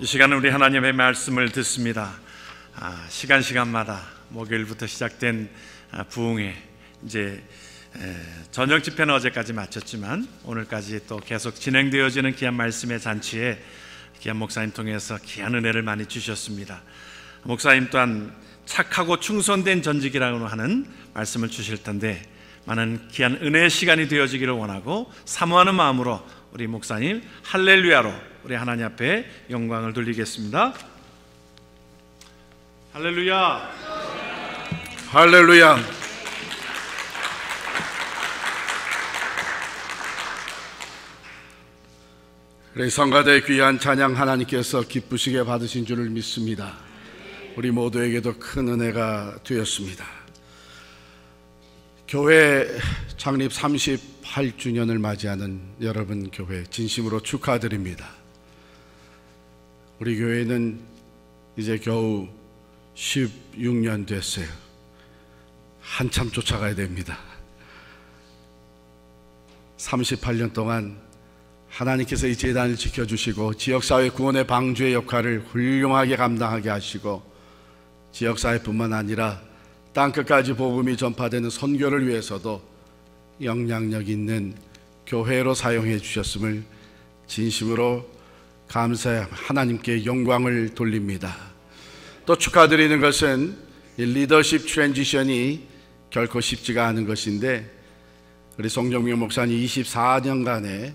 이 시간은 우리 하나님의 말씀을 듣습니다. 시간마다 목요일부터 시작된 부흥회, 이제 저녁 집회는 어제까지 마쳤지만 오늘까지 또 계속 진행되어지는 귀한 말씀의 잔치에 귀한 목사님 통해서 귀한 은혜를 많이 주셨습니다. 목사님 또한 착하고 충성된 전직이라고 하는 말씀을 주실 텐데, 많은 귀한 은혜의 시간이 되어지기를 원하고 사모하는 마음으로 우리 목사님 할렐루야로 우리 하나님 앞에 영광을 돌리겠습니다. 할렐루야, 할렐루야. 우리 성가대 귀한 찬양 하나님께서 기쁘시게 받으신 줄을 믿습니다. 우리 모두에게도 큰 은혜가 되었습니다. 교회 창립 38주년을 맞이하는 여러분 교회 진심으로 축하드립니다. 우리 교회는 이제 겨우 16년 됐어요. 한참 쫓아가야 됩니다. 38년 동안 하나님께서 이 재단을 지켜주시고 지역사회 구원의 방주의 역할을 훌륭하게 감당하게 하시고, 지역사회뿐만 아니라 땅끝까지 복음이 전파되는 선교를 위해서도 영향력 있는 교회로 사용해 주셨음을 진심으로 감사해 하나님께 영광을 돌립니다. 또 축하드리는 것은 이 리더십 트랜지션이 결코 쉽지가 않은 것인데, 우리 송정명 목사님 24년간의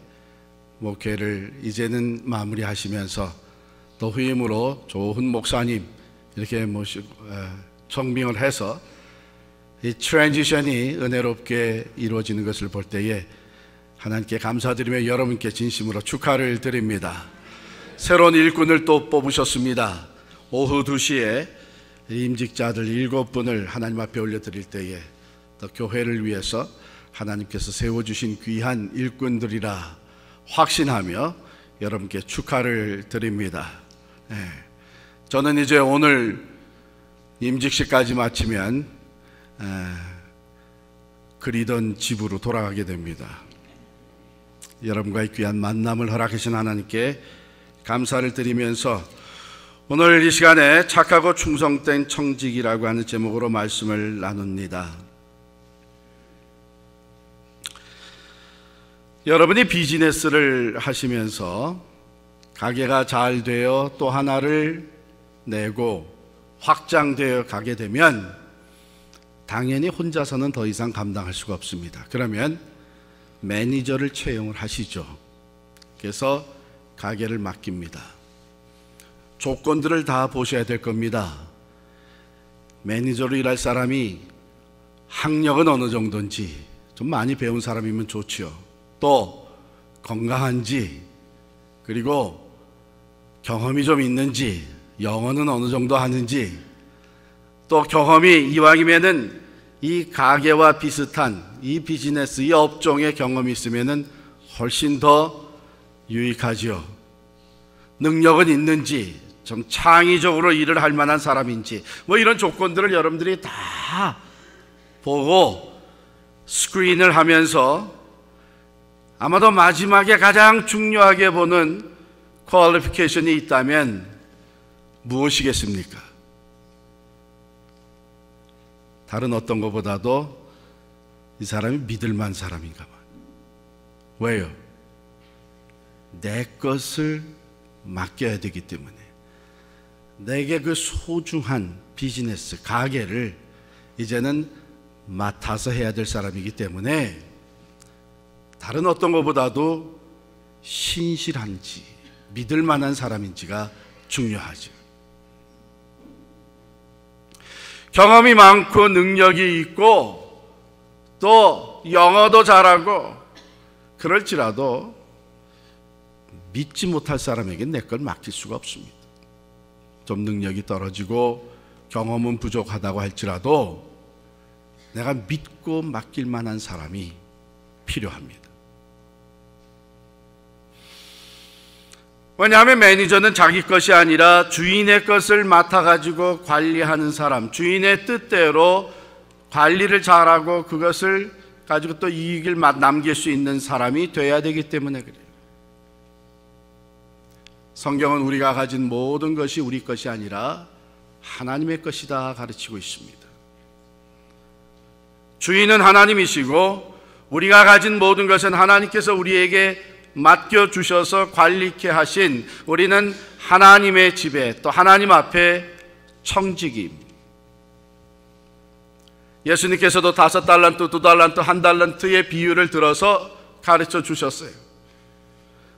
목회를 이제는 마무리하시면서 또 후임으로 좋은 목사님 이렇게 모시고 청빙을 해서 이 트랜지션이 은혜롭게 이루어지는 것을 볼 때에 하나님께 감사드리며 여러분께 진심으로 축하를 드립니다. 새로운 일꾼을 또 뽑으셨습니다. 오후 2시에 임직자들 7분을 하나님 앞에 올려드릴 때에 또 교회를 위해서 하나님께서 세워주신 귀한 일꾼들이라 확신하며 여러분께 축하를 드립니다. 저는 이제 오늘 임직식까지 마치면 그리던 집으로 돌아가게 됩니다. 여러분과의 귀한 만남을 허락하신 하나님께 감사를 드리면서 오늘 이 시간에 착하고 충성된 청직이라고 하는 제목으로 말씀을 나눕니다. 여러분이 비즈니스를 하시면서 가게가 잘 되어 또 하나를 내고 확장되어 가게 되면 당연히 혼자서는 더 이상 감당할 수가 없습니다. 그러면 매니저를 채용을 하시죠. 그래서 가게를 맡깁니다. 조건들을 다 보셔야 될 겁니다. 매니저로 일할 사람이 학력은 어느 정도인지, 좀 많이 배운 사람이면 좋지요. 또 건강한지, 그리고 경험이 좀 있는지, 영어는 어느 정도 하는지, 또 경험이 이왕이면은 이 가게와 비슷한 이 비즈니스, 이 업종의 경험이 있으면은 훨씬 더 유익하죠. 능력은 있는지, 좀 창의적으로 일을 할 만한 사람인지, 이런 조건들을 여러분들이 다 보고 스크린을 하면서 아마도 마지막에 가장 중요하게 보는 퀄리피케이션이 있다면 무엇이겠습니까? 다른 어떤 것보다도 이 사람이 믿을만한 사람인가 봐. 왜요? 내 것을 맡겨야 되기 때문에. 내게 그 소중한 비즈니스, 가게를 이제는 맡아서 해야 될 사람이기 때문에 다른 어떤 것보다도 신실한지, 믿을 만한 사람인지가 중요하죠. 경험이 많고 능력이 있고 또 영어도 잘하고 그럴지라도 믿지 못할 사람에게 내 걸 맡길 수가 없습니다. 좀 능력이 떨어지고 경험은 부족하다고 할지라도 내가 믿고 맡길 만한 사람이 필요합니다. 왜냐하면 매니저는 자기 것이 아니라 주인의 것을 맡아가지고 관리하는 사람, 주인의 뜻대로 관리를 잘하고 그것을 가지고 또 이익을 남길 수 있는 사람이 돼야 되기 때문에 그래요. 성경은 우리가 가진 모든 것이 우리 것이 아니라 하나님의 것이다 가르치고 있습니다. 주인은 하나님이시고 우리가 가진 모든 것은 하나님께서 우리에게 맡겨주셔서 관리케 하신 우리는 하나님의 집에 또 하나님 앞에 청지기입니다. 예수님께서도 5달란트, 2달란트, 1달란트의 비유를 들어서 가르쳐 주셨어요.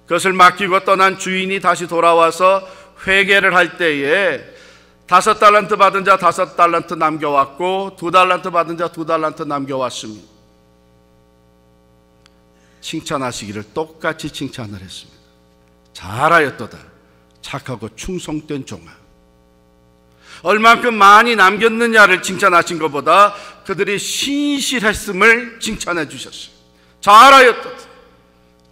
그것을 맡기고 떠난 주인이 다시 돌아와서 회개를 할 때에 5달란트 받은 자 5달란트 남겨왔고 2달란트 받은 자 2달란트 남겨왔습니다. 칭찬하시기를 똑같이 칭찬을 했습니다. 잘하였도다 착하고 충성된 종아. 얼만큼 많이 남겼느냐를 칭찬하신 것보다 그들이 신실했음을 칭찬해 주셨어요. 잘하였도다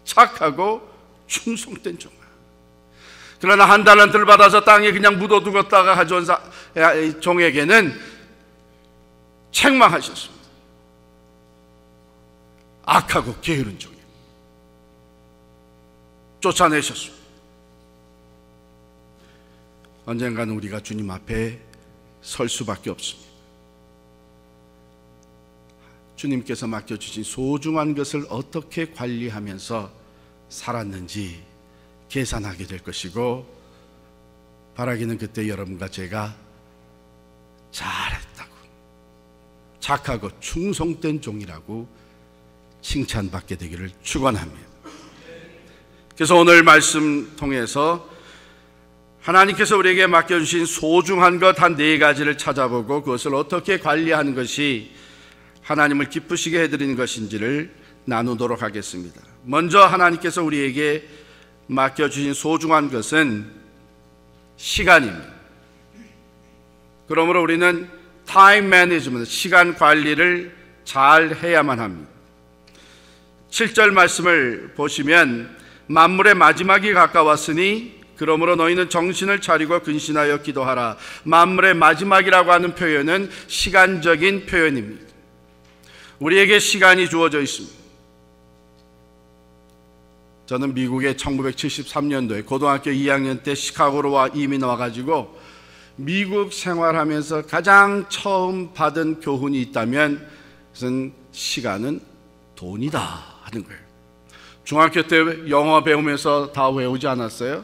착하고 충성된 종아. 그러나 1달란트를 받아서 땅에 그냥 묻어두었다가 가져온 종에게는 책망하셨습니다. 악하고 게으른 종이에요. 쫓아내셨습니다. 언젠가는 우리가 주님 앞에 설 수밖에 없습니다. 주님께서 맡겨주신 소중한 것을 어떻게 관리하면서 살았는지 계산하게 될 것이고, 바라기는 그때 여러분과 제가 잘했다고, 착하고 충성된 종이라고 칭찬받게 되기를 축원합니다. 그래서 오늘 말씀 통해서 하나님께서 우리에게 맡겨주신 소중한 것 한 4가지를 찾아보고 그것을 어떻게 관리하는 것이 하나님을 기쁘시게 해드리는 것인지를 나누도록 하겠습니다. 먼저 하나님께서 우리에게 맡겨주신 소중한 것은 시간입니다. 그러므로 우리는 타임 매니지먼트, 시간 관리를 잘 해야만 합니다. 7절 말씀을 보시면 만물의 마지막이 가까웠으니 그러므로 너희는 정신을 차리고 근신하여 기도하라. 만물의 마지막이라고 하는 표현은 시간적인 표현입니다. 우리에게 시간이 주어져 있습니다. 저는 미국에 1973년도에 고등학교 2학년 때 시카고로 이민 와가지고 미국 생활하면서 가장 처음 받은 교훈이 있다면 그것은 시간은 돈이다 하는 거예요. 중학교 때 영어 배우면서 다 외우지 않았어요?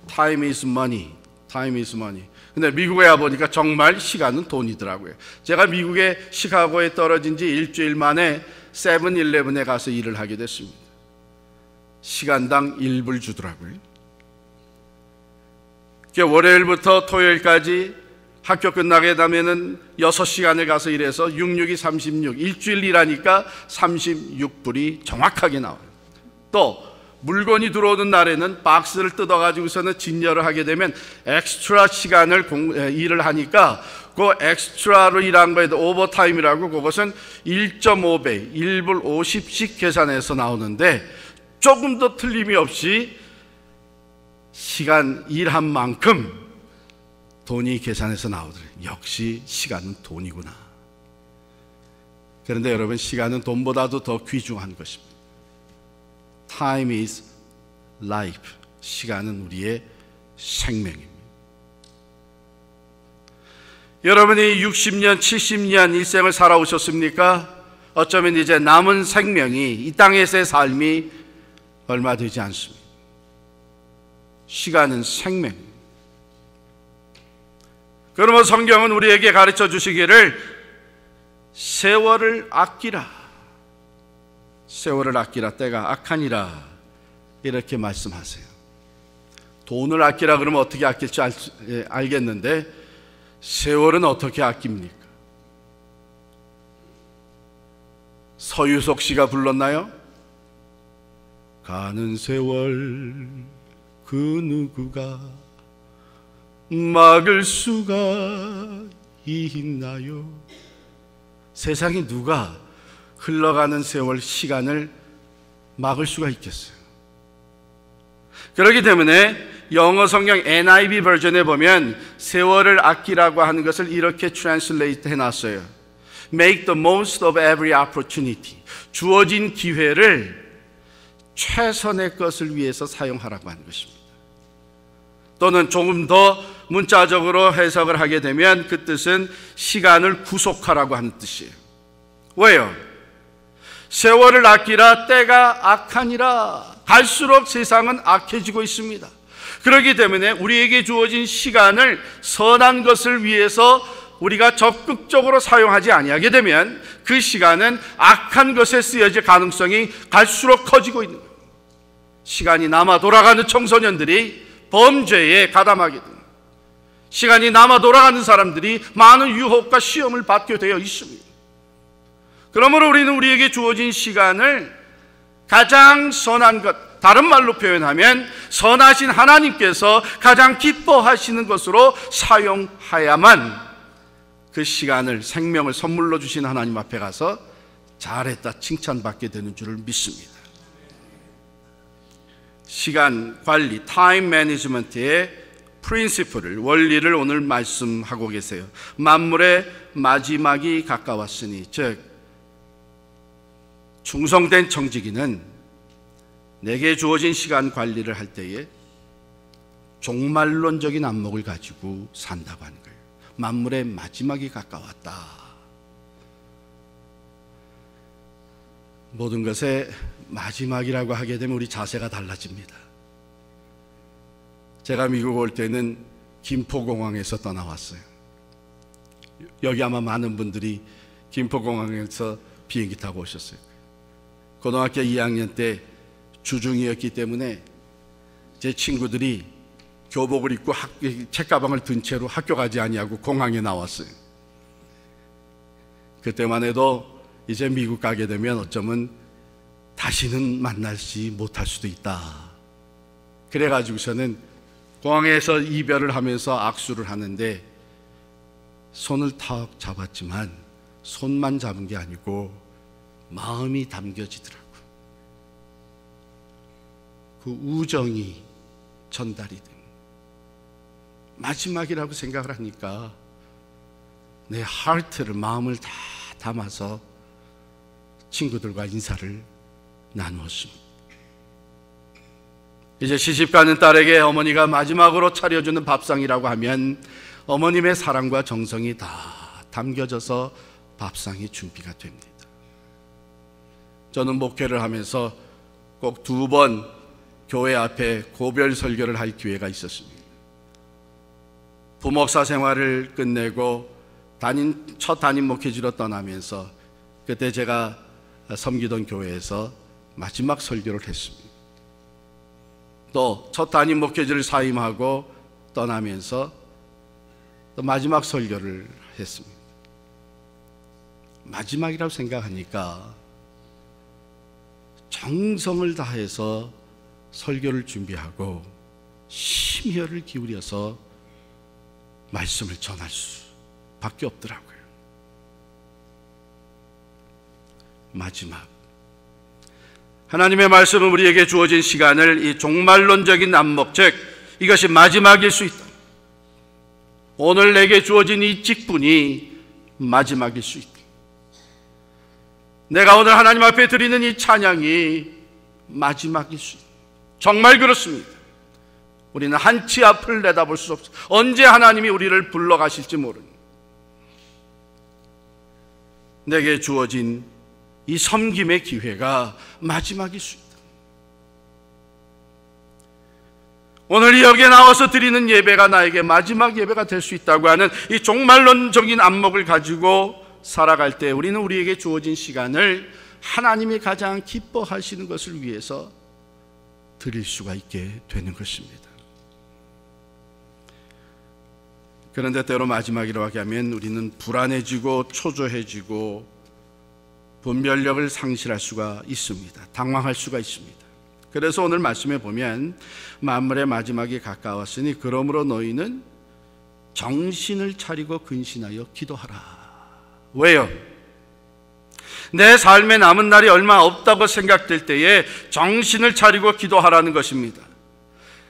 Time is money, time is money. 근데 미국에 와보니까 정말 시간은 돈이더라고요. 제가 미국의 시카고에 떨어진 지 일주일 만에 세븐일레븐에 가서 일을 하게 됐습니다. 시간당 1불 주더라고요. 월요일부터 토요일까지 학교 끝나게 되면은 6시간을 가서 일해서 6×6이 36, 일주일 일하니까 36불이 정확하게 나와요. 또 물건이 들어오는 날에는 박스를 뜯어가지고서는 진열을 하게 되면 엑스트라 시간을 일을 하니까 그 엑스트라로 일한 거에도 오버타임이라고 그것은 1.5배, 1불 50씩 계산해서 나오는데 조금 더 틀림이 없이 시간 일한 만큼 돈이 계산해서 나오더래요. 역시 시간은 돈이구나. 그런데 여러분, 시간은 돈보다도 더 귀중한 것입니다. Time is life. 시간은 우리의 생명입니다. 여러분이 60년, 70년 일생을 살아오셨습니까? 어쩌면 이제 남은 생명이, 이 땅에서의 삶이 얼마 되지 않습니다. 시간은 생명. 그러면 성경은 우리에게 가르쳐 주시기를 세월을 아끼라. 세월을 아끼라, 때가 악하니라, 이렇게 말씀하세요. 돈을 아끼라 그러면 어떻게 아낄지 알겠는데 세월은 어떻게 아낍니까? 서유석 씨가 불렀나요? 가는 세월 그 누구가 막을 수가 있나요? 세상에 누가 흘러가는 세월, 시간을 막을 수가 있겠어요? 그렇기 때문에 영어 성경 NIV 버전에 보면 세월을 아끼라고 하는 것을 이렇게 트랜슬레이트 해놨어요. Make the most of every opportunity. 주어진 기회를 최선의 것을 위해서 사용하라고 하는 것입니다. 또는 조금 더 문자적으로 해석을 하게 되면 그 뜻은 시간을 구속하라고 하는 뜻이에요. 왜요? 세월을 아끼라 때가 악하니라. 갈수록 세상은 악해지고 있습니다. 그렇기 때문에 우리에게 주어진 시간을 선한 것을 위해서 우리가 적극적으로 사용하지 아니하게 되면 그 시간은 악한 것에 쓰여질 가능성이 갈수록 커지고 있는 거예요. 시간이 남아 돌아가는 청소년들이 범죄에 가담하게 됩니다. 시간이 남아 돌아가는 사람들이 많은 유혹과 시험을 받게 되어 있습니다. 그러므로 우리는 우리에게 주어진 시간을 가장 선한 것, 다른 말로 표현하면 선하신 하나님께서 가장 기뻐하시는 것으로 사용해야만 그 시간을, 생명을 선물로 주신 하나님 앞에 가서 잘했다 칭찬받게 되는 줄을 믿습니다. 시간 관리, 타임 매니지먼트의 프린시플을, 원리를 오늘 말씀하고 계세요. 만물의 마지막이 가까웠으니, 즉 충성된 청지기는 내게 주어진 시간 관리를 할 때에 종말론적인 안목을 가지고 산다고 하는 거예요. 만물의 마지막이 가까웠다. 모든 것의 마지막이라고 하게 되면 우리 자세가 달라집니다. 제가 미국 올 때는 김포공항에서 떠나왔어요. 여기 아마 많은 분들이 김포공항에서 비행기 타고 오셨어요. 고등학교 2학년 때 주중이었기 때문에 제 친구들이 교복을 입고 책가방을 든 채로 학교 가지 아니하고 공항에 나왔어요. 그때만 해도 이제 미국 가게 되면 어쩌면 다시는 만나지 못할 수도 있다. 그래가지고서는 공항에서 이별을 하면서 악수를 하는데 손을 탁 잡았지만 손만 잡은 게 아니고 마음이 담겨지더라고요. 그 우정이 전달이 됩니다. 마지막이라고 생각을 하니까 내 하트를, 마음을 다 담아서 친구들과 인사를 나누었습니다. 이제 시집가는 딸에게 어머니가 마지막으로 차려주는 밥상이라고 하면 어머님의 사랑과 정성이 다 담겨져서 밥상이 준비가 됩니다. 저는 목회를 하면서 꼭 2번 교회 앞에 고별 설교를 할 기회가 있었습니다. 부목사 생활을 끝내고 첫 담임 목회지로 떠나면서 그때 제가 섬기던 교회에서 마지막 설교를 했습니다. 또 첫 담임 목회지를 사임하고 떠나면서 또 마지막 설교를 했습니다. 마지막이라고 생각하니까 정성을 다해서 설교를 준비하고 심혈을 기울여서 말씀을 전할 수밖에 없더라고요. 마지막, 하나님의 말씀은 우리에게 주어진 시간을 이 종말론적인 안목, 즉 이것이 마지막일 수 있다. 오늘 내게 주어진 이 직분이 마지막일 수 있다. 내가 오늘 하나님 앞에 드리는 이 찬양이 마지막일 수 있다. 정말 그렇습니다. 우리는 한치 앞을 내다볼 수 없어. 언제 하나님이 우리를 불러가실지 모르는, 내게 주어진 이 섬김의 기회가 마지막일 수 있다. 오늘 여기에 나와서 드리는 예배가 나에게 마지막 예배가 될 수 있다고 하는 이 종말론적인 안목을 가지고 살아갈 때 우리는 우리에게 주어진 시간을 하나님이 가장 기뻐하시는 것을 위해서 드릴 수가 있게 되는 것입니다. 그런데 때로 마지막이라고 하면 우리는 불안해지고 초조해지고 분별력을 상실할 수가 있습니다. 당황할 수가 있습니다. 그래서 오늘 말씀에 보면 만물의 마지막이 가까웠으니 그러므로 너희는 정신을 차리고 근신하여 기도하라. 왜요? 내 삶에 남은 날이 얼마 없다고 생각될 때에 정신을 차리고 기도하라는 것입니다.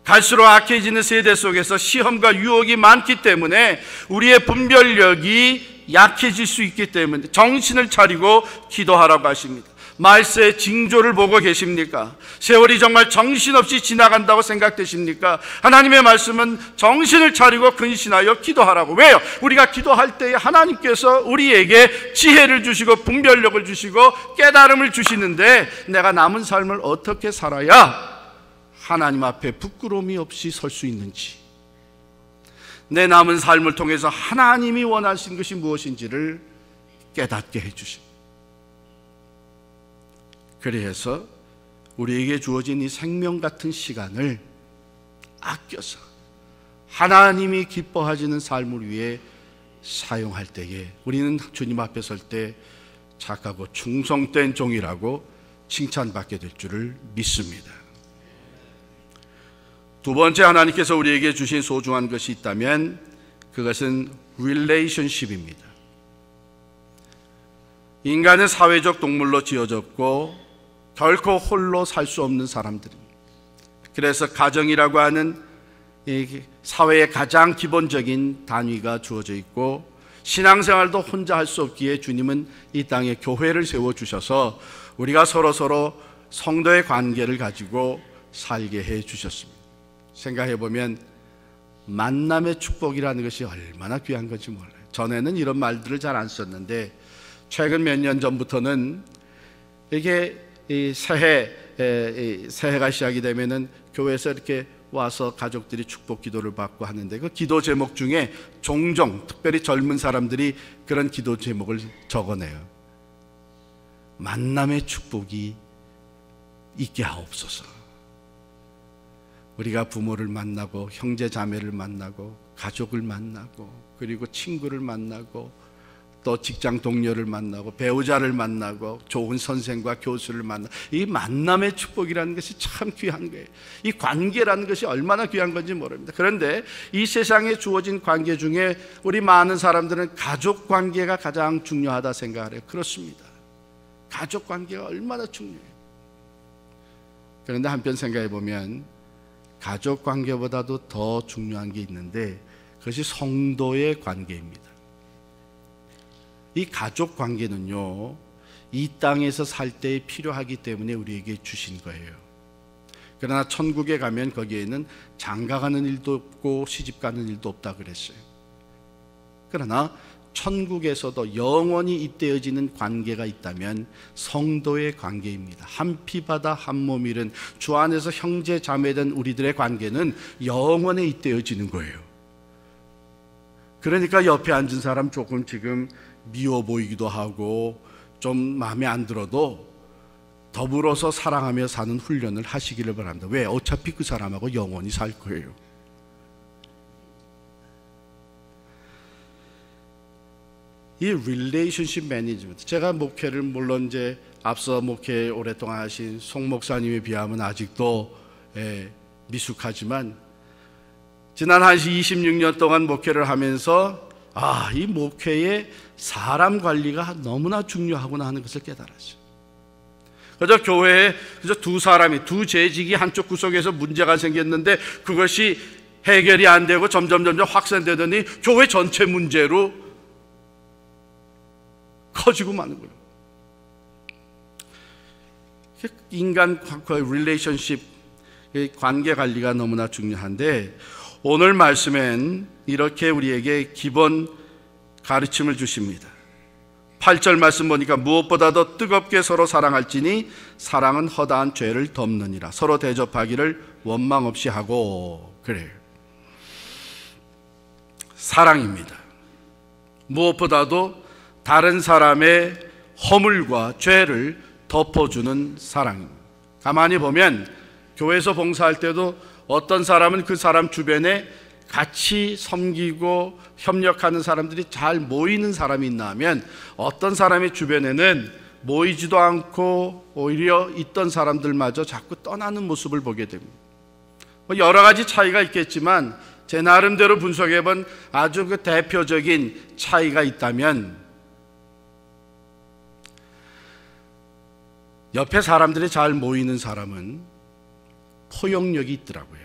갈수록 악해지는 세대 속에서 시험과 유혹이 많기 때문에 우리의 분별력이 약해질 수 있기 때문에 정신을 차리고 기도하라고 하십니다. 말세의 징조를 보고 계십니까? 세월이 정말 정신없이 지나간다고 생각되십니까? 하나님의 말씀은 정신을 차리고 근신하여 기도하라고. 왜요? 우리가 기도할 때에 하나님께서 우리에게 지혜를 주시고 분별력을 주시고 깨달음을 주시는데, 내가 남은 삶을 어떻게 살아야 하나님 앞에 부끄러움이 없이 설 수 있는지, 내 남은 삶을 통해서 하나님이 원하신 것이 무엇인지를 깨닫게 해주십니다. 그래서 우리에게 주어진 이 생명 같은 시간을 아껴서 하나님이 기뻐하시는 삶을 위해 사용할 때에 우리는 주님 앞에 설 때 착하고 충성된 종이라고 칭찬받게 될 줄을 믿습니다. 두 번째, 하나님께서 우리에게 주신 소중한 것이 있다면 그것은 relationship입니다. 인간은 사회적 동물로 지어졌고 결코 홀로 살 수 없는 사람들입니다. 그래서 가정이라고 하는 사회의 가장 기본적인 단위가 주어져 있고, 신앙생활도 혼자 할 수 없기에 주님은 이 땅에 교회를 세워주셔서 우리가 서로 성도의 관계를 가지고 살게 해주셨습니다. 생각해보면 만남의 축복이라는 것이 얼마나 귀한 건지 몰라요. 전에는 이런 말들을 잘 안 썼는데 최근 몇 년 전부터는 이게 새해가 시작이 되면은 교회에서 이렇게 와서 가족들이 축복 기도를 받고 하는데, 그 기도 제목 중에 종종 특별히 젊은 사람들이 그런 기도 제목을 적어내요. 만남의 축복이 있게 하옵소서. 우리가 부모를 만나고 형제 자매를 만나고 가족을 만나고 그리고 친구를 만나고 또 직장 동료를 만나고 배우자를 만나고 좋은 선생과 교수를 만나, 이 만남의 축복이라는 것이 참 귀한 거예요. 이 관계라는 것이 얼마나 귀한 건지 모릅니다. 그런데 이 세상에 주어진 관계 중에 우리 많은 사람들은 가족 관계가 가장 중요하다 생각을 해요. 그렇습니다. 가족 관계가 얼마나 중요해요. 그런데 한편 생각해 보면 가족 관계보다도 더 중요한 게 있는데 그것이 성도의 관계입니다. 이 가족 관계는요, 이 땅에서 살 때 필요하기 때문에 우리에게 주신 거예요. 그러나 천국에 가면 거기에는 장가가는 일도 없고 시집가는 일도 없다 그랬어요. 그러나 천국에서도 영원히 잇대어지는 관계가 있다면 성도의 관계입니다. 한 피바다 한 몸 이른 주 안에서 형제 자매된 우리들의 관계는 영원히 잇대어지는 거예요. 그러니까 옆에 앉은 사람 조금 지금 미워 보이기도 하고 좀 마음에 안 들어도 더불어서 사랑하며 사는 훈련을 하시기를 바랍니다. 왜? 어차피 그 사람하고 영원히 살 거예요. 이 relationship management, 제가 목회를 물론 이제 앞서 목회 오랫동안 하신 송 목사님에 비하면 아직도 미숙하지만 지난 한 26년 동안 목회를 하면서 이 목회에 사람 관리가 너무나 중요하구나 하는 것을 깨달았어요. 그래서 교회에 두 사람이, 두 재직이 한쪽 구석에서 문제가 생겼는데 그것이 해결이 안 되고 점점 확산되더니 교회 전체 문제로 커지고 마는 거예요. 인간 릴레이션십, 관계 관리가 너무나 중요한데 오늘 말씀엔 이렇게 우리에게 기본 가르침을 주십니다. 8절 말씀 보니까 무엇보다도 뜨겁게 서로 사랑할지니 사랑은 허다한 죄를 덮느니라. 서로 대접하기를 원망 없이 하고. 그래요. 사랑입니다. 무엇보다도 다른 사람의 허물과 죄를 덮어주는 사랑입니다. 가만히 보면 교회에서 봉사할 때도 어떤 사람은 그 사람 주변에 같이 섬기고 협력하는 사람들이 잘 모이는 사람이 있나 하면 어떤 사람의 주변에는 모이지도 않고 오히려 있던 사람들마저 자꾸 떠나는 모습을 보게 됩니다. 여러 가지 차이가 있겠지만 제 나름대로 분석해본 아주 그 대표적인 차이가 있다면 옆에 사람들이 잘 모이는 사람은 포용력이 있더라고요.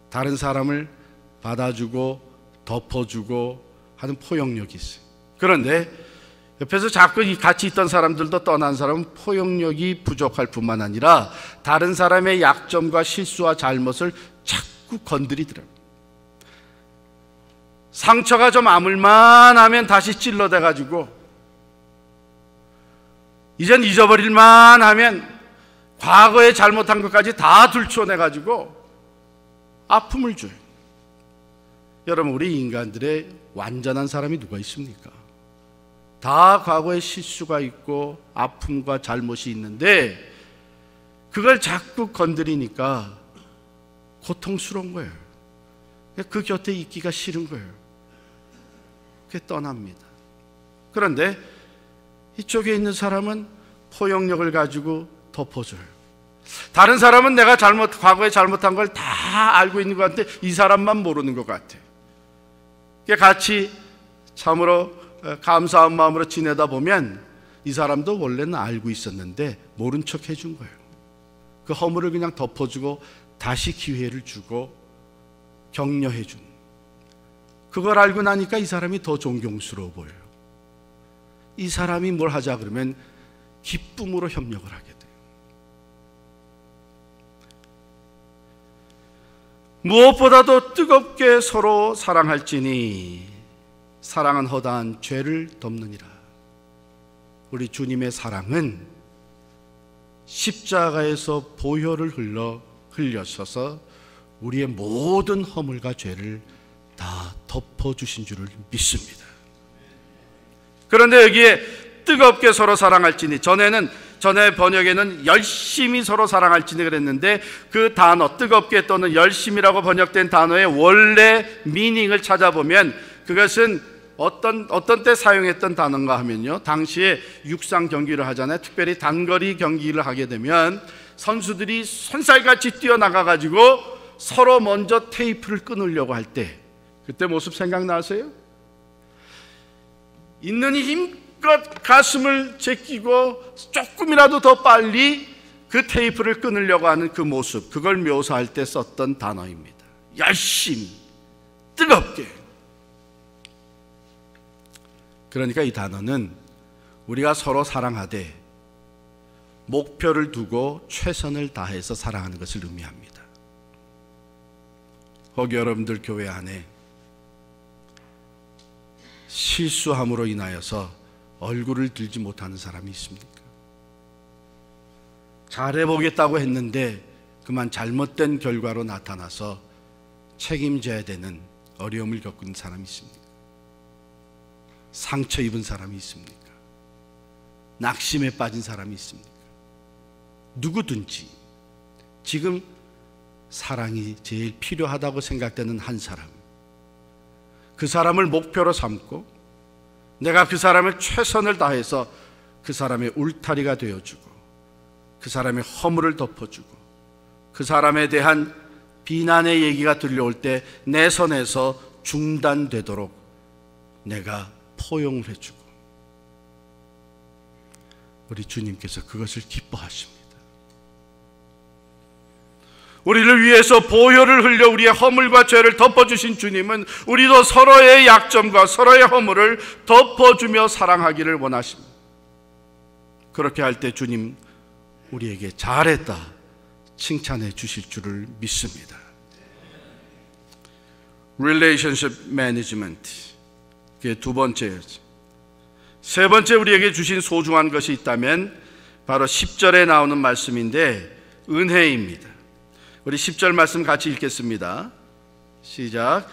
다른 사람을 받아주고 덮어주고 하는 포용력이 있어요. 그런데 옆에서 자꾸 같이 있던 사람들도 떠난 사람은 포용력이 부족할 뿐만 아니라 다른 사람의 약점과 실수와 잘못을 자꾸 건드리더라고요. 상처가 좀 아물만 하면 다시 찔러대가지고, 이젠 잊어버릴만 하면 과거에 잘못한 것까지 다 들춰내가지고 아픔을 줘요. 여러분, 우리 인간들의 완전한 사람이 누가 있습니까? 다 과거에 실수가 있고 아픔과 잘못이 있는데 그걸 자꾸 건드리니까 고통스러운 거예요. 그 곁에 있기가 싫은 거예요. 그게 떠납니다. 그런데 이쪽에 있는 사람은 포용력을 가지고 덮어줘요. 다른 사람은 내가 과거에 잘못한 걸 다 알고 있는 것 같은데 이 사람만 모르는 것 같아요. 같이 참으로 감사한 마음으로 지내다 보면 이 사람도 원래는 알고 있었는데 모른 척 해준 거예요. 그 허물을 그냥 덮어주고 다시 기회를 주고 격려해준, 그걸 알고 나니까 이 사람이 더 존경스러워 보여요. 이 사람이 뭘 하자 그러면 기쁨으로 협력을 하게 돼요. 무엇보다도 뜨겁게 서로 사랑할지니 사랑은 허다한 죄를 덮느니라. 우리 주님의 사랑은 십자가에서 보혈을 흘려셔서 우리의 모든 허물과 죄를 다 덮어주신 줄을 믿습니다. 그런데 여기에 뜨겁게 서로 사랑할지니, 전에 번역에는 열심히 서로 사랑할지니 그랬는데 그 단어, 뜨겁게 또는 열심이라고 번역된 단어의 원래 미닝을 찾아보면 그것은 어떤 때 사용했던 단어인가 하면요, 당시에 육상 경기를 하잖아요. 특별히 단거리 경기를 하게 되면 선수들이 손살같이 뛰어나가가지고 서로 먼저 테이프를 끊으려고 할 때, 그때 모습 생각나세요? 있는 힘껏 가슴을 제끼고 조금이라도 더 빨리 그 테이프를 끊으려고 하는 그 모습, 그걸 묘사할 때 썼던 단어입니다. 열심히, 뜨겁게. 그러니까 이 단어는 우리가 서로 사랑하되 목표를 두고 최선을 다해서 사랑하는 것을 의미합니다. 혹 여러분들 교회 안에 실수함으로 인하여서 얼굴을 들지 못하는 사람이 있습니까? 잘해보겠다고 했는데 그만 잘못된 결과로 나타나서 책임져야 되는 어려움을 겪은 사람이 있습니까? 상처 입은 사람이 있습니까? 낙심에 빠진 사람이 있습니까? 누구든지 지금 사랑이 제일 필요하다고 생각되는 한 사람, 그 사람을 목표로 삼고 내가 그 사람을 최선을 다해서 그 사람의 울타리가 되어주고 그 사람의 허물을 덮어주고 그 사람에 대한 비난의 얘기가 들려올 때 내 선에서 중단되도록 내가 포용을 해주고, 우리 주님께서 그것을 기뻐하십니다. 우리를 위해서 보혈을 흘려 우리의 허물과 죄를 덮어주신 주님은 우리도 서로의 약점과 서로의 허물을 덮어주며 사랑하기를 원하십니다. 그렇게 할 때 주님 우리에게 잘했다 칭찬해 주실 줄을 믿습니다. Relationship Management, 그게 두 번째였죠. 세 번째 우리에게 주신 소중한 것이 있다면 바로 10절에 나오는 말씀인데 은혜입니다. 우리 10절 말씀 같이 읽겠습니다. 시작.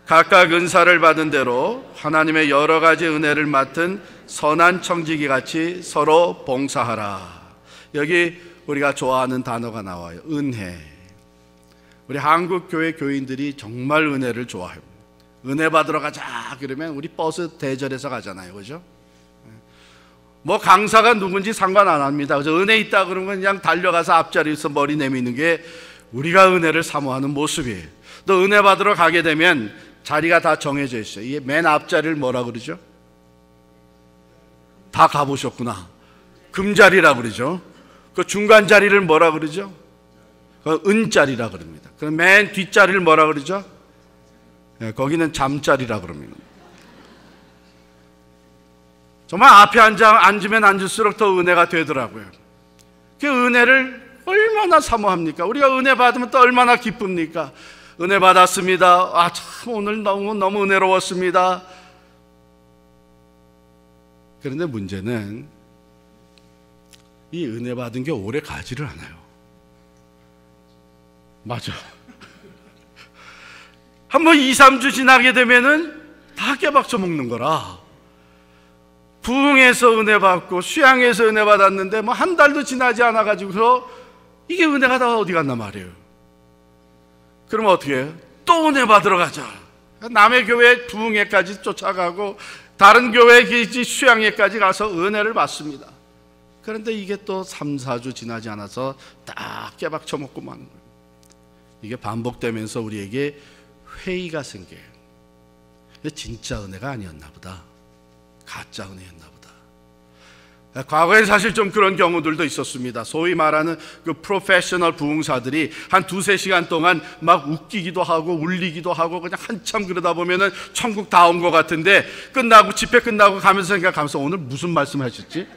각각 은사를 받은 대로 하나님의 여러 가지 은혜를 맡은 선한 청지기 같이 서로 봉사하라. 여기 우리가 좋아하는 단어가 나와요. 은혜. 우리 한국 교회 교인들이 정말 은혜를 좋아해요. 은혜 받으러 가자 그러면 우리 버스 대절해서 가잖아요, 그죠? 뭐 강사가 누군지 상관 안 합니다. 그죠? 은혜 있다 그러면 그냥 달려가서 앞자리에서 머리 내미는 게 우리가 은혜를 사모하는 모습이에요. 또 은혜 받으러 가게 되면 자리가 다 정해져 있어요. 이 맨 앞자리를 뭐라 그러죠? 다 가보셨구나. 금자리라 그러죠. 그 중간 자리를 뭐라 그러죠? 그 은자리라 그럽니다. 그럼 맨 뒷자리를 뭐라 그러죠? 거기는 잠자리라 그럽니다. 정말 앞에 앉으면 앉을수록 더 은혜가 되더라고요. 그 은혜를 얼마나 사모합니까? 우리가 은혜 받으면 또 얼마나 기쁩니까? 은혜 받았습니다. 참 오늘 너무 은혜로웠습니다. 그런데 문제는 이 은혜 받은 게 오래 가지를 않아요. 맞아. 한번 2, 3주 지나게 되면은 다 깨박쳐 먹는 거라. 부흥에서 은혜 받고 수양에서 은혜 받았는데 뭐 한 달도 지나지 않아 가지고서 이게 은혜가 다 어디 갔나 말이에요. 그러면 어떻게 해요? 또 은혜 받으러 가자. 남의 교회 부흥회까지 쫓아가고 다른 교회 수양회까지 가서 은혜를 받습니다. 그런데 이게 또 3, 4주 지나지 않아서 딱 깨박쳐 먹고 마는 거예요. 이게 반복되면서 우리에게 회의가 생겨요. 근데 진짜 은혜가 아니었나 보다. 가짜 은혜였나 보다. 과거엔 사실 좀 그런 경우들도 있었습니다. 소위 말하는 그 프로페셔널 부흥사들이 한 2-3시간 동안 막 웃기기도 하고 울리기도 하고 그냥 한참 그러다 보면은 천국 다 온 것 같은데 끝나고 집회 끝나고 가면서 생각하면서 오늘 무슨 말씀 하셨지?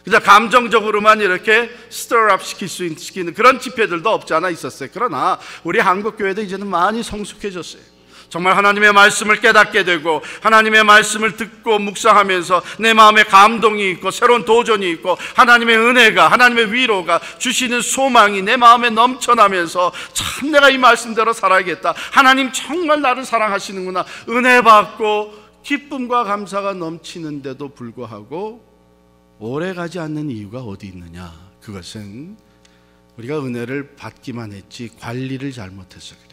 그냥 감정적으로만 이렇게 스터업 시키는 그런 집회들도 없지 않아 있었어요. 그러나 우리 한국 교회도 이제는 많이 성숙해졌어요. 정말 하나님의 말씀을 깨닫게 되고 하나님의 말씀을 듣고 묵상하면서 내 마음에 감동이 있고 새로운 도전이 있고 하나님의 은혜가, 하나님의 위로가 주시는 소망이 내 마음에 넘쳐나면서 참 내가 이 말씀대로 살아야겠다, 하나님 정말 나를 사랑하시는구나, 은혜 받고 기쁨과 감사가 넘치는데도 불구하고 오래가지 않는 이유가 어디 있느냐? 그것은 우리가 은혜를 받기만 했지 관리를 잘못해서 그래요.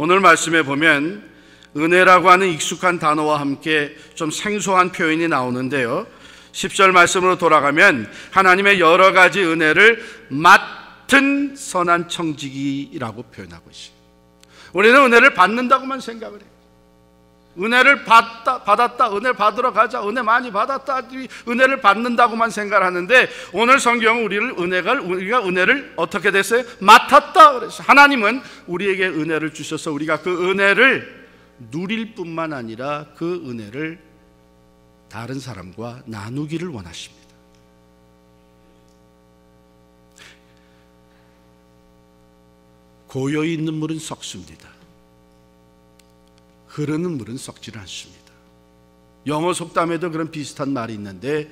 오늘 말씀에 보면 은혜라고 하는 익숙한 단어와 함께 좀 생소한 표현이 나오는데요, 10절 말씀으로 돌아가면 하나님의 여러 가지 은혜를 맡은 선한 청지기라고 표현하고 있어요. 우리는 은혜를 받는다고만 생각을 해요. 은혜를 받았다, 은혜를 받으러 가자, 은혜 많이 받았다, 은혜를 받는다고만 생각을 하는데 오늘 성경은 우리가 은혜를 어떻게 됐어요? 맡았다 그랬어요. 하나님은 우리에게 은혜를 주셔서 우리가 그 은혜를 누릴 뿐만 아니라 그 은혜를 다른 사람과 나누기를 원하십니다. 고여 있는 물은 썩습니다. 흐르는 물은 썩지를 않습니다. 영어 속담에도 그런 비슷한 말이 있는데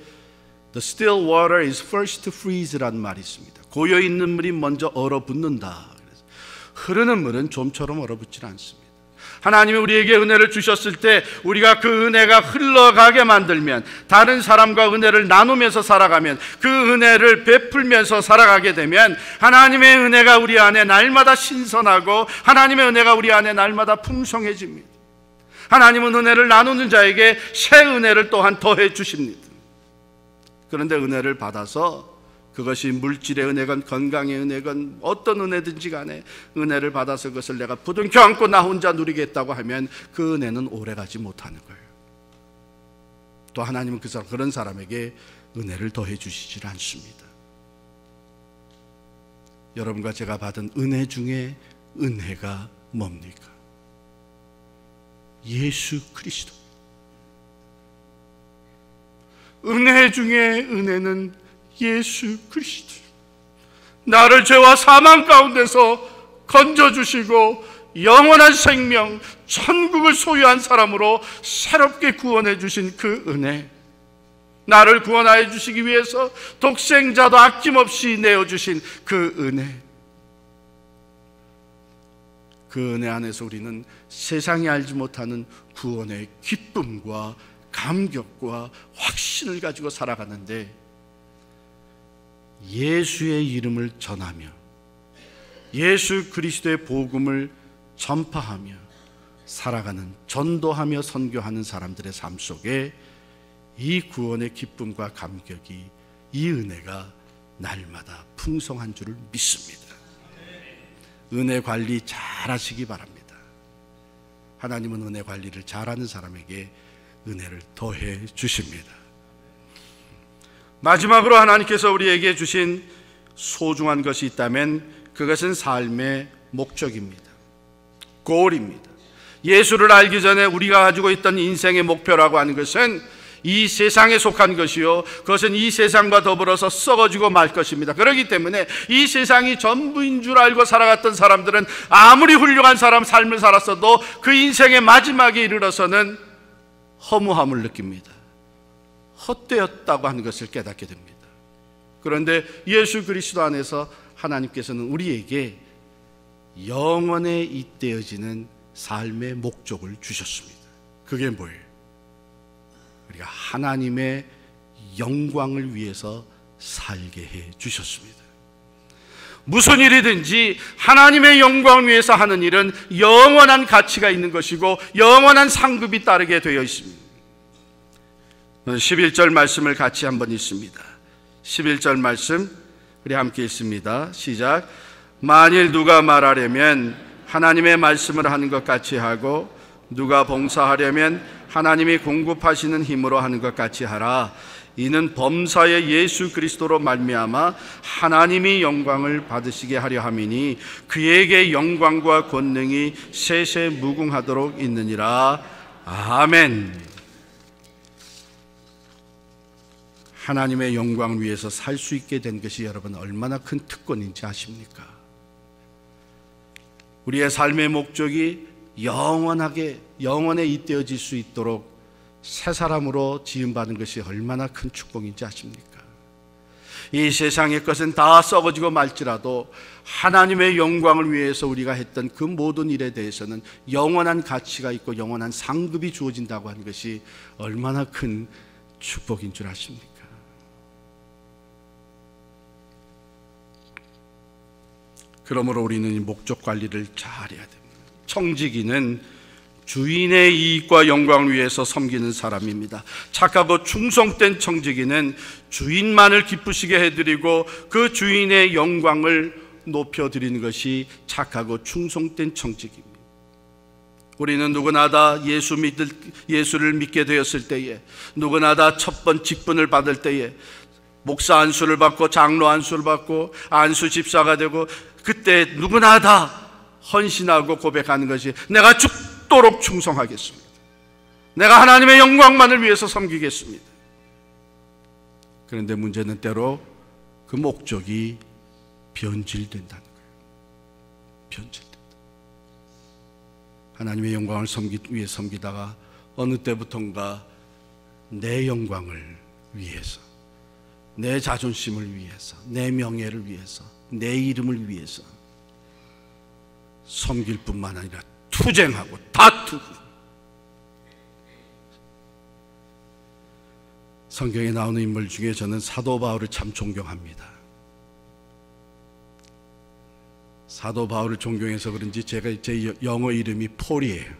The still water is first to freeze라는 말이 있습니다. 고여있는 물이 먼저 얼어붙는다. 흐르는 물은 좀처럼 얼어붙지 않습니다. 하나님이 우리에게 은혜를 주셨을 때 우리가 그 은혜가 흘러가게 만들면, 다른 사람과 은혜를 나누면서 살아가면, 그 은혜를 베풀면서 살아가게 되면 하나님의 은혜가 우리 안에 날마다 신선하고 하나님의 은혜가 우리 안에 날마다 풍성해집니다. 하나님은 은혜를 나누는 자에게 새 은혜를 또한 더해 주십니다. 그런데 은혜를 받아서 그것이 물질의 은혜건 건강의 은혜건 어떤 은혜든지 간에 은혜를 받아서 그것을 내가 부둥켜 안고 나 혼자 누리겠다고 하면 그 은혜는 오래가지 못하는 거예요. 또 하나님은 그런 사람에게 은혜를 더해 주시질 않습니다. 여러분과 제가 받은 은혜 중에 은혜가 뭡니까? 예수 그리스도. 은혜 중에 은혜는 예수 그리스도. 나를 죄와 사망 가운데서 건져주시고 영원한 생명, 천국을 소유한 사람으로 새롭게 구원해 주신 그 은혜, 나를 구원하여 주시기 위해서 독생자도 아낌없이 내어주신 그 은혜, 그 은혜 안에서 우리는 세상이 알지 못하는 구원의 기쁨과 감격과 확신을 가지고 살아가는데, 예수의 이름을 전하며 예수 그리스도의 복음을 전파하며 살아가는, 전도하며 선교하는 사람들의 삶 속에 이 구원의 기쁨과 감격이, 이 은혜가 날마다 풍성한 줄을 믿습니다. 은혜 관리 잘 하시기 바랍니다. 하나님은 은혜 관리를 잘하는 사람에게 은혜를 더해 주십니다. 마지막으로 하나님께서 우리에게 주신 소중한 것이 있다면 그것은 삶의 목적입니다. 골입니다. 예수를 알기 전에 우리가 가지고 있던 인생의 목표라고 하는 것은 이 세상에 속한 것이요, 그것은 이 세상과 더불어서 썩어지고 말 것입니다. 그렇기 때문에 이 세상이 전부인 줄 알고 살아갔던 사람들은 아무리 훌륭한 삶을 살았어도 그 인생의 마지막에 이르러서는 허무함을 느낍니다. 헛되었다고 하는 것을 깨닫게 됩니다. 그런데 예수 그리스도 안에서 하나님께서는 우리에게 영원에 잇대어지는 삶의 목적을 주셨습니다. 그게 뭐예요? 우리가 하나님의 영광을 위해서 살게 해 주셨습니다. 무슨 일이든지 하나님의 영광을 위해서 하는 일은 영원한 가치가 있는 것이고 영원한 상급이 따르게 되어 있습니다. 11절 말씀을 같이 한번 읽습니다. 11절 말씀 우리 함께 읽습니다. 시작. 만일 누가 말하려면 하나님의 말씀을 하는 것 같이 하고 누가 봉사하려면 하나님이 공급하시는 힘으로 하는 것 같이 하라. 이는 범사의 예수 그리스도로 말미암아 하나님이 영광을 받으시게 하려 함이니 그에게 영광과 권능이 세세 무궁하도록 있느니라. 아멘. 하나님의 영광을 위해서 살 수 있게 된 것이 여러분 얼마나 큰 특권인지 아십니까? 우리의 삶의 목적이 영원에 잇대어질 수 있도록 새 사람으로 지음받은 것이 얼마나 큰 축복인지 아십니까? 이 세상의 것은 다 썩어지고 말지라도 하나님의 영광을 위해서 우리가 했던 그 모든 일에 대해서는 영원한 가치가 있고 영원한 상급이 주어진다고 하는 것이 얼마나 큰 축복인 줄 아십니까? 그러므로 우리는 이 목적 관리를 잘해야 됩니다. 청지기는 주인의 이익과 영광을 위해서 섬기는 사람입니다. 착하고 충성된 청지기는 주인만을 기쁘시게 해드리고 그 주인의 영광을 높여드리는 것이 착하고 충성된 청지기입니다. 우리는 누구나 다 예수를 믿게 되었을 때에, 누구나 다 첫 번 직분을 받을 때에 목사 안수를 받고 장로 안수를 받고 안수 집사가 되고 그때 누구나 다 헌신하고 고백하는 것이 내가 죽도록 충성하겠습니다. 내가 하나님의 영광만을 위해서 섬기겠습니다. 그런데 문제는 때로 그 목적이 변질된다는 거예요. 변질된다. 하나님의 영광을 위해 섬기다가 어느 때부턴가 내 영광을 위해서, 내 자존심을 위해서, 내 명예를 위해서, 내 이름을 위해서 섬길 뿐만 아니라 투쟁하고 다투고. 성경에 나오는 인물 중에 저는 사도 바울을 참 존경합니다. 사도 바울을 존경해서 그런지 제 영어 이름이 폴이에요.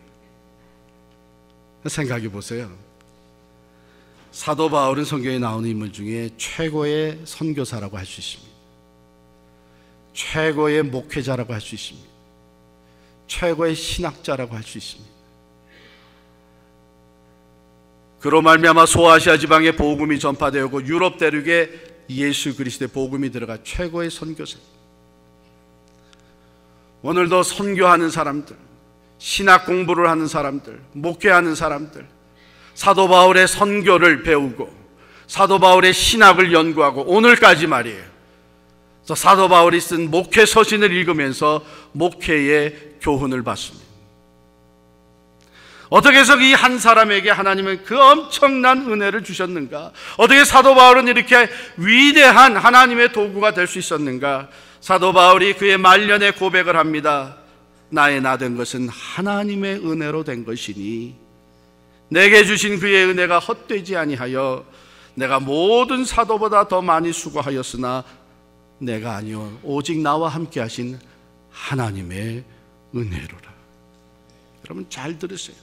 생각해 보세요. 사도 바울은 성경에 나오는 인물 중에 최고의 선교사라고 할 수 있습니다. 최고의 목회자라고 할 수 있습니다. 최고의 신학자라고 할 수 있습니다. 그로 말미암아 소아시아 지방에 복음이 전파되었고 유럽 대륙에 예수 그리스도의 복음이 들어가 최고의 선교사. 오늘도 선교하는 사람들, 신학 공부를 하는 사람들, 목회하는 사람들, 사도 바울의 선교를 배우고 사도 바울의 신학을 연구하고 오늘까지 말이에요. 사도 바울이 쓴 목회 서신을 읽으면서 목회의 교훈을 받습니다. 어떻게 해서 이 한 사람에게 하나님은 그 엄청난 은혜를 주셨는가? 어떻게 사도 바울은 이렇게 위대한 하나님의 도구가 될 수 있었는가? 사도 바울이 그의 말년에 고백을 합니다. 나의 나 된 것은 하나님의 은혜로 된 것이니 내게 주신 그의 은혜가 헛되지 아니하여 내가 모든 사도보다 더 많이 수고하였으나 내가 아니요 오직 나와 함께 하신 하나님의 은혜로라. 여러분 잘 들으세요.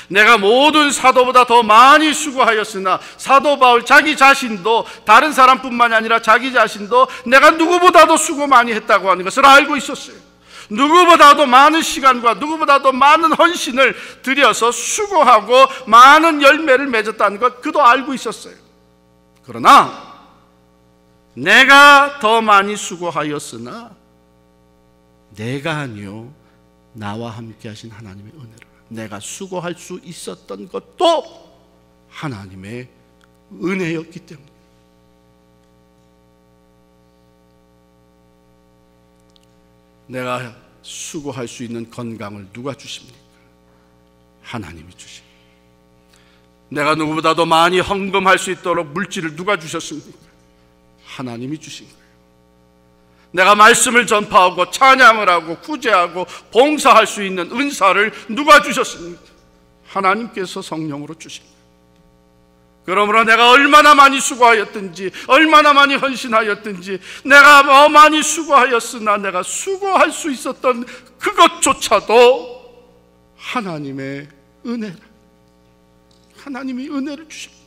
내가 모든 사도보다 더 많이 수고하였으나, 사도 바울 자기 자신도, 다른 사람뿐만 아니라 자기 자신도 내가 누구보다도 수고 많이 했다고 하는 것을 알고 있었어요. 누구보다도 많은 시간과 누구보다도 많은 헌신을 들여서 수고하고 많은 열매를 맺었다는 것 그도 알고 있었어요. 그러나 내가 더 많이 수고하였으나 내가 아니요 나와 함께 하신 하나님의 은혜를, 내가 수고할 수 있었던 것도 하나님의 은혜였기 때문에. 내가 수고할 수 있는 건강을 누가 주십니까? 하나님이 주십니다. 내가 누구보다도 많이 헌금할 수 있도록 물질을 누가 주셨습니까? 하나님이 주신 거예요. 내가 말씀을 전파하고 찬양을 하고 구제하고 봉사할 수 있는 은사를 누가 주셨습니까? 하나님께서 성령으로 주신 거예요. 그러므로 내가 얼마나 많이 수고하였든지, 얼마나 많이 헌신하였든지, 내가 많이 수고하였으나 내가 수고할 수 있었던 그것조차도 하나님의 은혜라. 하나님이 은혜를 주십니다.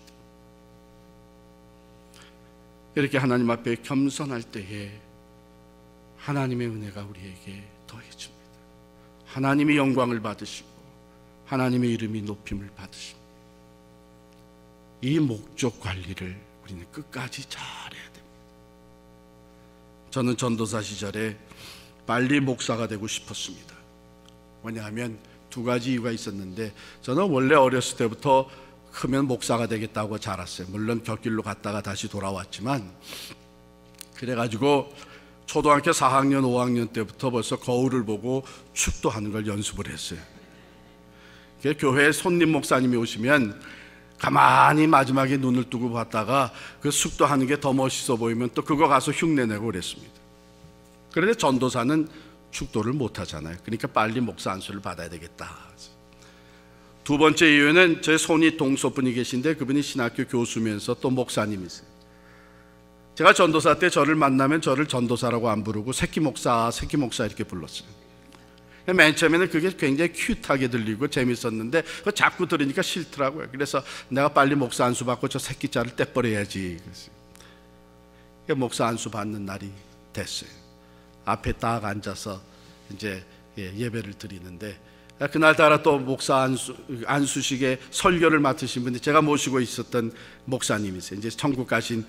이렇게 하나님 앞에 겸손할 때에 하나님의 은혜가 우리에게 더해집니다. 하나님이 영광을 받으시고 하나님의 이름이 높임을 받으십니다. 이 목적 관리를 우리는 끝까지 잘해야 됩니다. 저는 전도사 시절에 빨리 목사가 되고 싶었습니다. 왜냐하면 두 가지 이유가 있었는데, 저는 원래 어렸을 때부터 크면 목사가 되겠다고 자랐어요. 물론 곁길로 갔다가 다시 돌아왔지만, 그래가지고 초등학교 4학년 5학년 때부터 벌써 거울을 보고 축도하는 걸 연습을 했어요. 교회에 손님 목사님이 오시면 가만히 마지막에 눈을 뜨고 봤다가 그 축도하는 게 더 멋있어 보이면 또 그거 가서 흉내내고 그랬습니다. 그런데 전도사는 축도를 못하잖아요. 그러니까 빨리 목사 안수를 받아야 되겠다. 두 번째 이유는 제 손이 동서분이 계신데 그분이 신학교 교수면서 또 목사님이세요. 제가 전도사 때 저를 만나면 저를 전도사라고 안 부르고 새끼 목사 이렇게 불렀어요. 맨 처음에는 그게 굉장히 큐트하게 들리고 재밌었는데 그거 자꾸 들으니까 싫더라고요. 그래서 내가 빨리 목사 안수 받고 저 새끼자를 떼버려야지. 목사 안수 받는 날이 됐어요. 앞에 딱 앉아서 이제 예배를 드리는데, 그날따라 또 목사 안수식에 설교를 맡으신 분이 제가 모시고 있었던 목사님이세요. 이제 천국 가신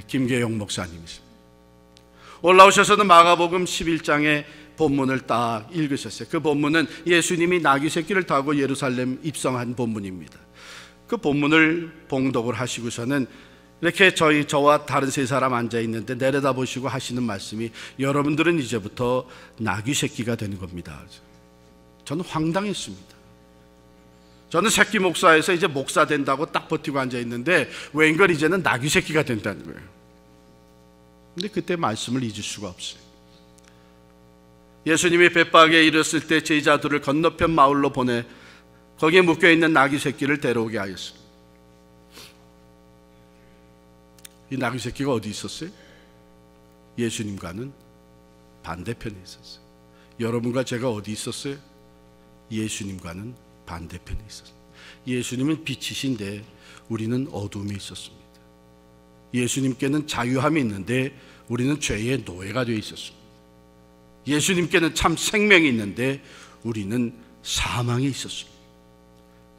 김계용 목사님이십니다. 올라오셔서는 마가복음 11장의 본문을 딱 읽으셨어요. 그 본문은 예수님이 나귀 새끼를 타고 예루살렘 입성한 본문입니다. 그 본문을 봉독을 하시고서는 이렇게 저와 다른 세 사람 앉아 있는데 내려다보시고 하시는 말씀이, 여러분들은 이제부터 나귀 새끼가 되는 겁니다. 저는 황당했습니다. 저는 새끼 목사에서 이제 목사 된다고 딱 버티고 앉아 있는데 웬걸 이제는 나귀 새끼가 된다는 거예요. 근데 그때 말씀을 잊을 수가 없어요. 예수님이 벳박에 이르렀을 때 제자들을 건너편 마을로 보내 거기에 묶여있는 나귀 새끼를 데려오게 하였습니다. 이 나귀 새끼가 어디 있었어요? 예수님과는 반대편에 있었어요. 여러분과 제가 어디 있었어요? 예수님과는 반대편에 있었어요. 예수님은 빛이신데 우리는 어둠에 있었습니다. 예수님께는 자유함이 있는데 우리는 죄의 노예가 되어 있었습니다. 예수님께는 참 생명이 있는데 우리는 사망에 있었습니다.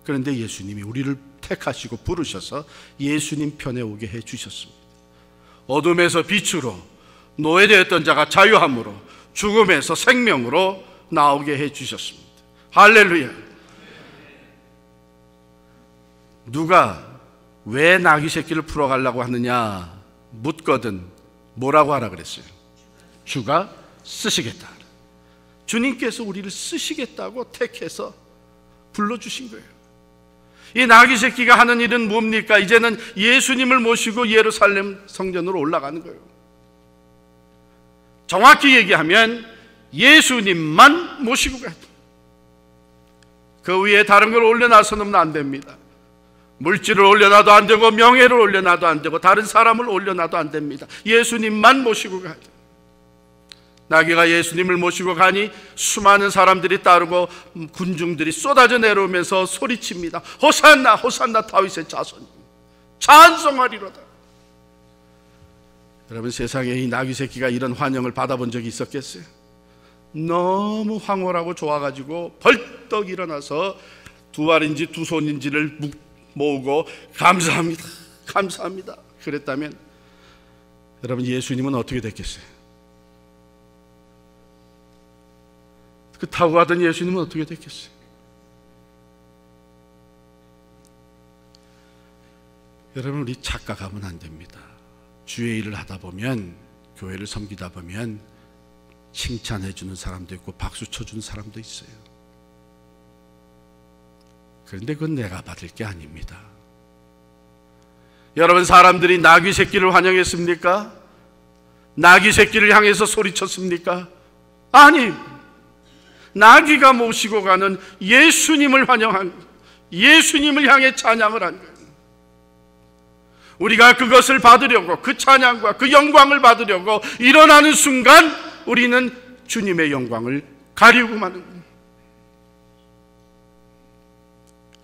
그런데 예수님이 우리를 택하시고 부르셔서 예수님 편에 오게 해주셨습니다. 어둠에서 빛으로, 노예되었던 자가 자유함으로, 죽음에서 생명으로 나오게 해주셨습니다. 할렐루야. 누가 왜 나귀 새끼를 풀어가려고 하느냐 묻거든 뭐라고 하라 그랬어요? 주가 쓰시겠다. 주님께서 우리를 쓰시겠다고 택해서 불러주신 거예요. 이 나귀 새끼가 하는 일은 뭡니까? 이제는 예수님을 모시고 예루살렘 성전으로 올라가는 거예요. 정확히 얘기하면 예수님만 모시고 가야 돼요. 그 위에 다른 걸 올려놔서는 안 됩니다. 물질을 올려놔도 안 되고 명예를 올려놔도 안 되고 다른 사람을 올려놔도 안 됩니다. 예수님만 모시고 가야 돼요. 나귀가 예수님을 모시고 가니 수많은 사람들이 따르고 군중들이 쏟아져 내려오면서 소리칩니다. 호산나 호산나 다윗의 자손, 찬송하리로다. 여러분, 세상에 이 나귀 새끼가 이런 환영을 받아본 적이 있었겠어요? 너무 황홀하고 좋아가지고 벌떡 일어나서 두 알인지 두 손인지를 모으고 감사합니다, 감사합니다 그랬다면 여러분, 예수님은 어떻게 됐겠어요? 그 타고 가던 예수님은 어떻게 됐겠어요? 여러분, 우리 착각하면 안 됩니다. 주의 일을 하다 보면, 교회를 섬기다 보면 칭찬해 주는 사람도 있고 박수 쳐주는 사람도 있어요. 그런데 그건 내가 받을 게 아닙니다. 여러분, 사람들이 나귀 새끼를 환영했습니까? 나귀 새끼를 향해서 소리쳤습니까? 아니, 나귀가 모시고 가는 예수님을 환영한, 예수님을 향해 찬양을 한 거예요. 우리가 그것을 받으려고, 그 찬양과 그 영광을 받으려고 일어나는 순간 우리는 주님의 영광을 가리고 마는 거예요.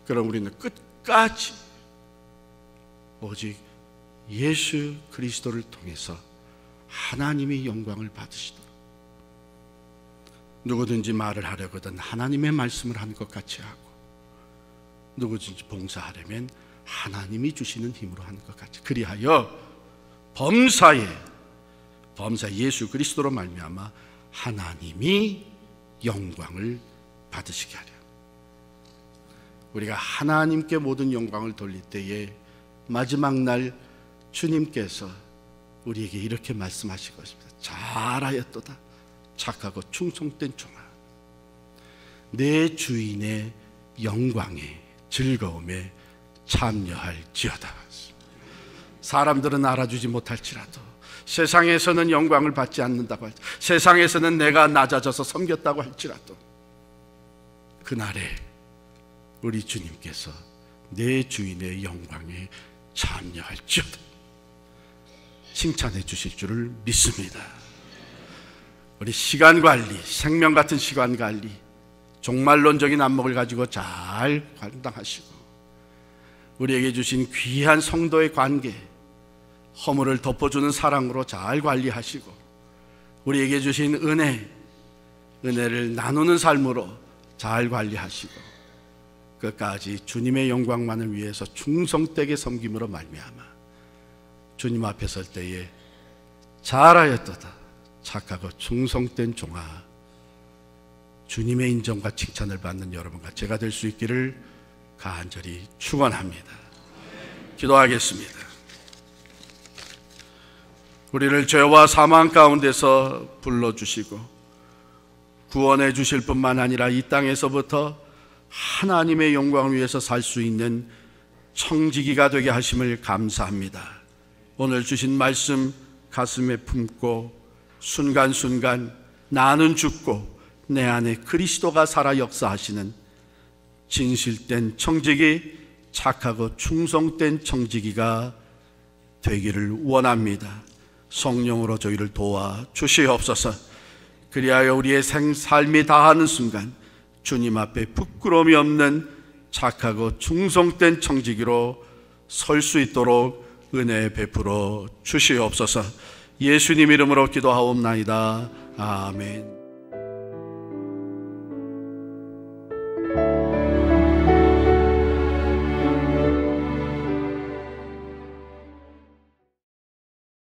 그럼 우리는 끝까지 오직 예수 그리스도를 통해서 하나님의 영광을 받으시도록, 누구든지 말을 하려거든 하나님의 말씀을 한 것 같이 하고, 누구든지 봉사하려면 하나님이 주시는 힘으로 하는 것 같이, 그리하여 범사 예수 그리스도로 말미암아 하나님이 영광을 받으시게 하려. 우리가 하나님께 모든 영광을 돌릴 때에 마지막 날 주님께서 우리에게 이렇게 말씀하실 것입니다. 잘하였도다 착하고 충성된 종아, 내 주인의 영광에 즐거움에 참여할지어다. 사람들은 알아주지 못할지라도, 세상에서는 영광을 받지 않는다고 할지라도, 세상에서는 내가 낮아져서 섬겼다고 할지라도, 그날에 우리 주님께서 내 주인의 영광에 참여할지어다 칭찬해 주실 줄을 믿습니다. 우리 시간 관리, 생명 같은 시간 관리, 종말론적인 안목을 가지고 잘 감당하시고, 우리에게 주신 귀한 성도의 관계, 허물을 덮어주는 사랑으로 잘 관리하시고, 우리에게 주신 은혜를 나누는 삶으로 잘 관리하시고, 끝까지 주님의 영광만을 위해서 충성되게 섬김으로 말미암아 주님 앞에 설 때에 잘하였도다 착하고 충성된 종아, 주님의 인정과 칭찬을 받는 여러분과 제가 될 수 있기를 간절히 축원합니다. 기도하겠습니다. 우리를 죄와 사망 가운데서 불러주시고 구원해 주실 뿐만 아니라 이 땅에서부터 하나님의 영광을 위해서 살 수 있는 청지기가 되게 하심을 감사합니다. 오늘 주신 말씀 가슴에 품고 순간순간 나는 죽고 내 안에 그리스도가 살아 역사하시는 진실된 청지기, 착하고 충성된 청지기가 되기를 원합니다. 성령으로 저희를 도와 주시옵소서. 그리하여 우리의 삶이 다하는 순간 주님 앞에 부끄러움이 없는 착하고 충성된 청지기로 설 수 있도록 은혜 베풀어 주시옵소서. 예수님 이름으로 기도하옵나이다. 아멘.